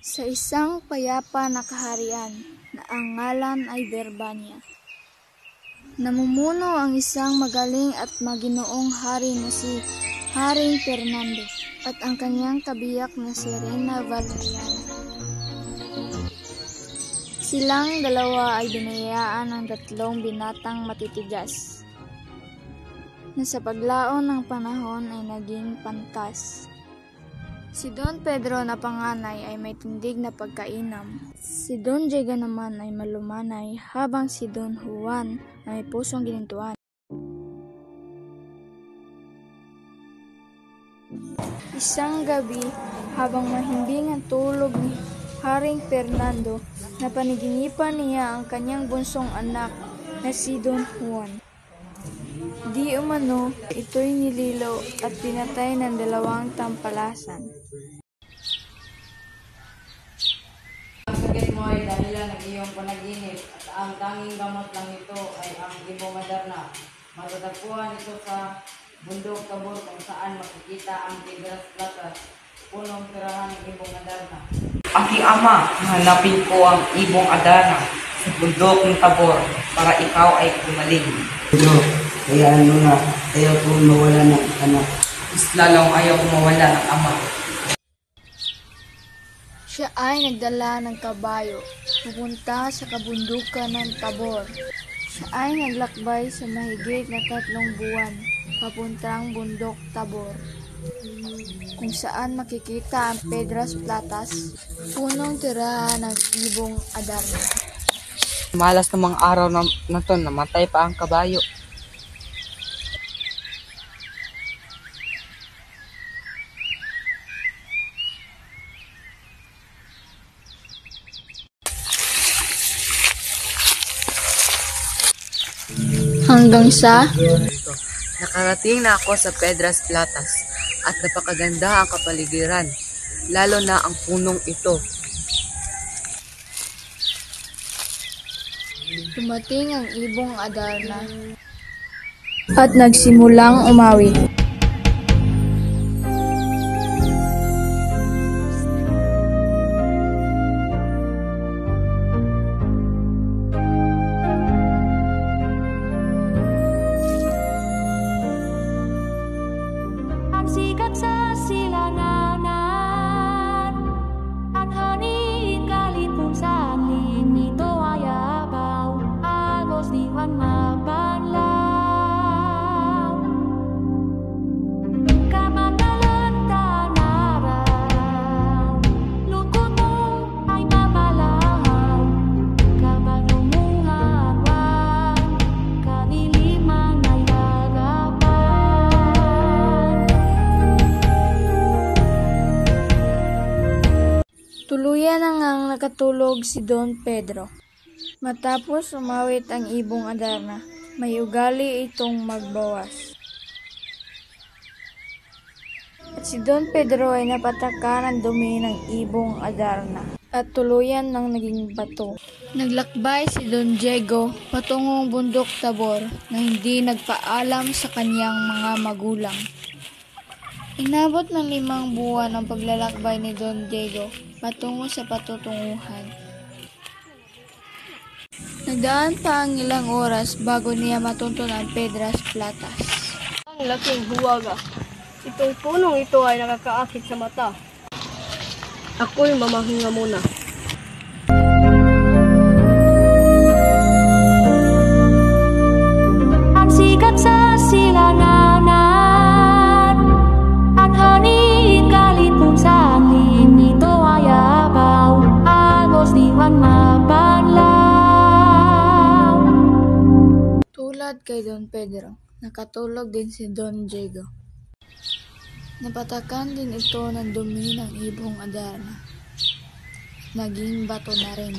Sa isang payapa na kaharian na ang ngalan ay Berbania, namumuno ang isang magaling at maginoong hari na si Haring Fernando at ang kanyang kabiyak na si Reyna Valeriana. Silang dalawa ay binayaan ng 3 binatang matitigas na sa paglaon ng panahon ay naging pantas. Si Don Pedro na panganay ay may tindig na pagkainam. Si Don Diego naman ay malumanay, habang si Don Juan ay may pusong ginintuan. Isang gabi, habang mahimbing ang tulog ni Haring Fernando, napanaginipan niya ang kanyang bunsong anak na si Don Juan. Di umano, ito'y nililo at pinatay ng 2 tampalasan. Ang sakit mo ay dahilan ng iyong panaginip at ang tanging gamot lang ito ay ang Ibong Adarna. Matatagpuan ito sa bundok Tabor kung saan makikita ang Piedras Platas, punong tirahan ng Ibong Adarna. Aking ama, hanapin ko ang Ibong Adarna sa bundok ng Tabor para ikaw ay gumaling. Kaya ano na, ayaw ko mawala ng anak. Mas lalong ayaw ko mawala ng ama. Siya ay nagdala ng kabayo, pupunta sa kabundukan ng Tabor. Siya ay naglakbay sa mahigit na 3 buwan, papuntang bundok Tabor, kung saan makikita ang Piedras Platas, punong tirahan ng Ibong Adarna. Malas na mga araw na to, namatay pa ang kabayo. Hanggang sa Nakarating na ako sa Piedras Platas at napakaganda ang kapaligiran, lalo na ang punong ito. dumating ang Ibong Adarna at nagsimulang umawi. Sikat sa silanganan at hangin galit kung saan nito ay abaw, agos di man mabanlaw. Kamagalan tanaraw, lungkot mo ay mabalahaw, kapag lumuhawan, kadiliman ay harapan. Tuluyan na ngang nakatulog si Don Pedro. Matapos umawit ang Ibong Adarna, may ugali itong magbawas. At si Don Pedro ay napataka ng dumi ng Ibong Adarna at tuluyan ng naging bato. Naglakbay si Don Diego patungong bundok Tabor na hindi nagpaalam sa kanyang mga magulang. Inabot ng 5 buwan ang paglalakbay ni Don Diego patungo sa patutunguhan. Nagdaan pa ang ilang oras bago niya matuntun ang Piedras Platas. Ang laking huwaga. Itong punong ito ay nakakaakit sa mata. Ako'y mamahinga muna. Ang sikat sa silanganan at hangin galit kung saan nito ay abaw, agos di man mabanlaw. Tulad kay Don Pedro, nakatulog din si Don Diego. Napatakan din ito ng dumi ng Ibong Adarna. Naging bato na rin.